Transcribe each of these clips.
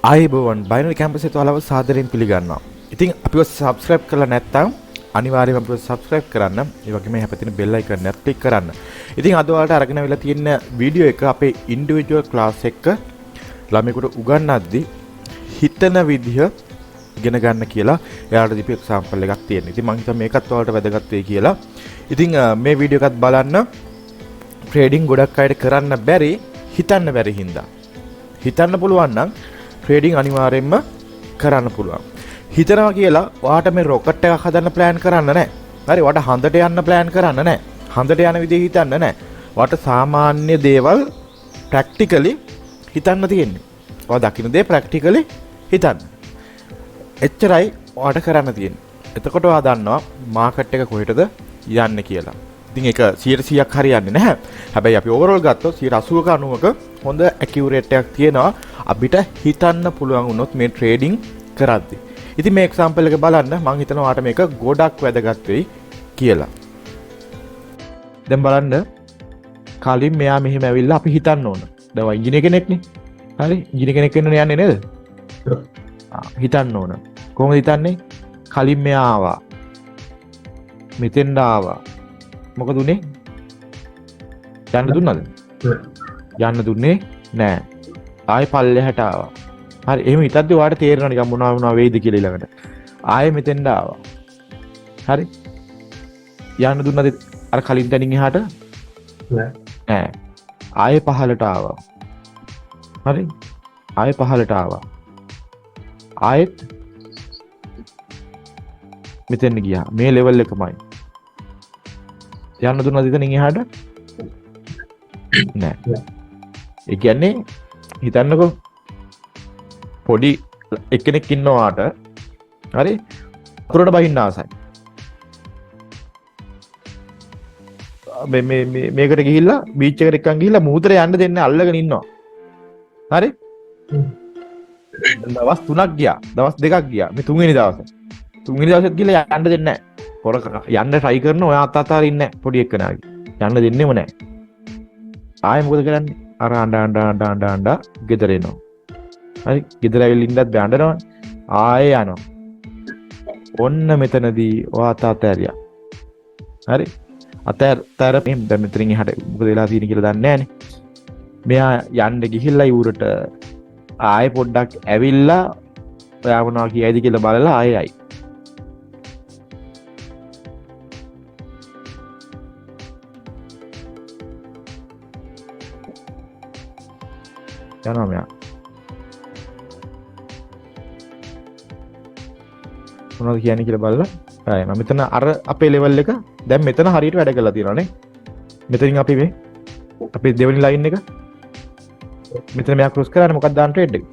ආයුබෝවන් binary campus එකේ ඔයාලව සාදරයෙන් පිළිගන්නවා. ඉතින් අපිව subscribe කරලා නැත්නම් අනිවාර්යයෙන්ම අපිව subscribe කරන්න. ඒ වගේම එහා පැත්තේ bell icon එකත් click කරන්න. ඉතින් අද ඔයාලට අරගෙන අවිලා තියෙන වීඩියෝ එක අපේ individual class එක ළමයෙකුට උගන්වද්දී හිතන විදිහ ඉගෙන ගන්න කියලා එයාලට දීපු example එකක් තියෙනවා. ඉතින් මම හිතුවා මේකත් ඔයාලට වැදගත් වෙයි කියලා. ඉතින් මේ වීඩියෝ එකත් බලන්න ට්‍රේඩින් ගොඩක් අයට කරන්න බැරි හිතන්න බැරි හින්දා. හිතන්න පුළුවන් නම් ට්‍රේඩින් අනිවාර්යයෙන්ම කරන්න පුළුවන්. හිතනවා කියලා ඔයාට මේ රොකට් එකක් හදන්න plan කරන්න නැහැ. හරි ඔයාට හඳට යන්න plan කරන්න නැහැ. හඳට යන විදිහ හිතන්න නැහැ. ඔයාට සාමාන්‍ය දේවල් practically හිතන්න තියෙන්නේ. ඔයා දකින්න දේ practically හිතන්න. එච්චරයි ඔයාට කරන්න තියෙන්නේ. එතකොට ඔයා දන්නවා මාකට් එක කොහෙටද යන්නේ කියලා. ඉතින් ඒක 100%ක් හරියන්නේ නැහැ. හැබැයි අපි ඕවරෝල් ගත්තොත් 80ක 90ක හොඳ ඇකියුරේට් එකක් තියෙනවා අපිට හිතන්න පුළුවන් වුණොත් මේ ට්‍රේඩින් කරද්දී. ඉතින් මේ එක්සැම්පල් එක බලන්න මම හිතනවා ඔයාලට මේක ගොඩක් වැදගත් වෙයි කියලා. දැන් බලන්න කලින් මෙයා මෙහෙම ඇවිල්ලා අපි හිතන්න ඕන. දැන් ඔය ඉංජිනේර කෙනෙක්නේ. හරි ඉංජිනේර කෙනෙක් වෙන්න යන්නේ නේද? හිතන්න ඕන. කොහොමද හිතන්නේ? කලින් මෙයා ආවා. මෙතෙන්ට ආවා. මොකද උනේ? යන්න දුන්නද? යන්න දුන්නේ නෑ. ආයෙ පල්ලෙහාට ආවා. හරි එහෙම හිතද්දි ඔයාලට තේරෙනවා නිකන් මොනවා වෙයිද කියලා ඊළඟට. ආයෙ මෙතෙන්ට ආවා. හරි. යන්න දුන්නද අර කලින් තැනින් එහාට? නෑ. ආයෙ පහළට ආවා. හරි. ආයෙ පහළට ආවා. ආයෙත් මෙතෙන් ගියා. මේ ලෙවල් එකමයි. යන්න දුන්නද ඉතින් එහාට? නෑ. ඒ කියන්නේ හිතන්නකෝ පොඩි එක්කෙනෙක් ඉන්නවාට හරි වතුරට බහින්න ආසයි. මේකට ගිහිල්ලා බීච් එකට එක්කන් ගිහිල්ලා මුහුදට යන්න දෙන්නේ අල්ලගෙන ඉන්නවා. හරි? දවස් 3ක් ගියා. දවස් 2ක් ගියා. මේ තුන්වෙනි දවසේ. තුන්වෙනි දවසෙත් ගිහිල්ලා යන්න දෙන්නේ නැහැ. පොර යන්න try කරන ඔයා අතාරින්නේ නැහැ පොඩි එක්කනාගේ. යන්න දෙන්නෙම නැහැ. ආයෙ මොකද කරන්නේ? අර අඬ ගෙදර එනවා. හරි ගෙදර ඇවිල්ලා ඉන්නත් බෑඬනවා. ආයෙ යනවා. ඔන්න මෙතනදී ඔයා අතාරියා. හරි අතර දැන් මෙතනින් එහාට මොකද වෙලා තියෙන්නේ කියලා දන්නේ නැහනේ. මෙයා යන්න ගිහිල්ලා ඉවුරට ආයෙ පොඩ්ඩක් ඇවිල්ලා ඔයා මොනවා කියයිද කියලා බලලා ආයෙ ආයි. යනවා මෙයා. මොනවද කියන්නේ කියලා බලලා ආයෙ මම මෙතන අර අපේ ලෙවල් එක දැන් මෙතන හරියට වැඩ කරලා තියෙනවා නේ. මෙතනින් අපි මේ අපේ දෙවෙනි ලයින් එක මෙතන මෙයා ක්‍රොස් කරානේ මොකක්ද දාන ට්‍රේඩ් එක?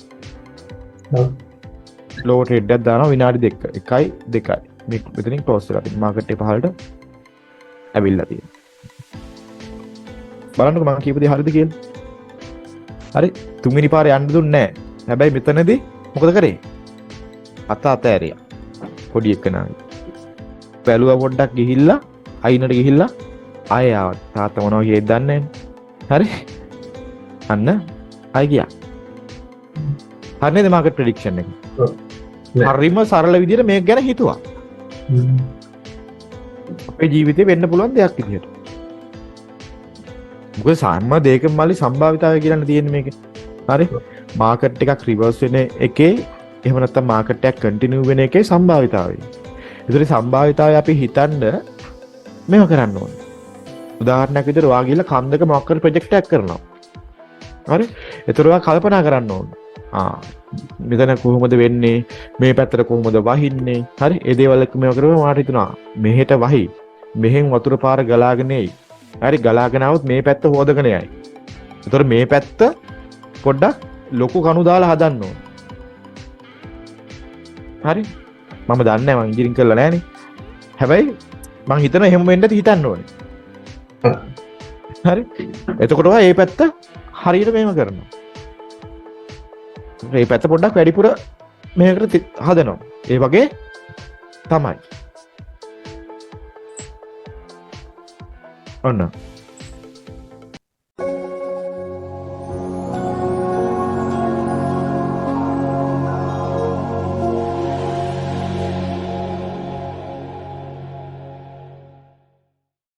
ලෝ ට්‍රේඩ් එකක් දානවා විනාඩි 2 1යි 2යි. මේ මෙතනින් ක්ලෝස් වෙලා තියෙනවා. මාකට් එක පහළට ඇවිල්ලා තියෙනවා. බලන්නකෝ මම කියපු දේ හරියද කියලා. හරි තුන්වෙනි පාරේ යන්න දුන්නේ නැහැ. හැබැයි මෙතනදී මොකද කරේ? අතෑරියා. පොඩි එකනාගේ. බැලුවා පොඩ්ඩක් ගිහිල්ලා අයිනට ගිහිල්ලා ආයෙ ආවා. තාත්තා මොනවා කියේද දන්නේ නැහැ. හරි. අන්න ආයෙ ගියා. හරිනේද මාකට් ප්‍රෙඩික්ෂන් එක? හරිම සරල විදිහට මේක ගැන හිතුවා. අපේ ජීවිතේ වෙන්න පුළුවන් දෙයක් විදිහට. මොකද සාම දෙයකම මල්ලි සම්භාවිතාවය කියන්න තියෙන්නේ මේකේ. හරි? මාකට් එකක් රිවර්ස් වෙන එකේ එහෙම නැත්නම් මාකට් එකක් කන්ටිනියු වෙන එකේ සම්භාවිතාවය. ඒතරේ සම්භාවිතාවය අපි හිතන්න මේව කරන්න ඕනේ. උදාහරණයක් විදිහට ඔයා ගිහලා කන්දක මොකක් කර ප්‍රොජෙක්ට් එකක් කරනවා. හරි? ඒතර ඔයා කල්පනා කරන්න ඕනේ. මෙතන කොහොමද වෙන්නේ? මේ පැත්තට කොහොමද වහින්නේ? හරි? ඒ දේවල් එක්ක මේව කරපුවම මාට හිතුණා මෙහෙට වහි. මෙහෙන් වතුර පාර ගලාගෙන එයි. හරි ගලාගෙන આવුත් මේ පැත්ත හොදගෙන යයි. ඒතර මේ පැත්ත පොඩ්ඩක් ලොකු කණු දාලා හදන්න ඕන. හරි? මම දන්නේ නැහැ මම ඉංජිනේරින් කරලා නැහනේ. හැබැයි මං හිතනවා එහෙම වෙන්නත් හිතන්න ඕනේ. හරි? එතකොට ඔයා මේ පැත්ත හරියට මේව කරනවා. මේ පැත්ත පොඩ්ඩක් වැඩිපුර මේකට හදනවා. ඒ වගේ තමයි. ඔන්න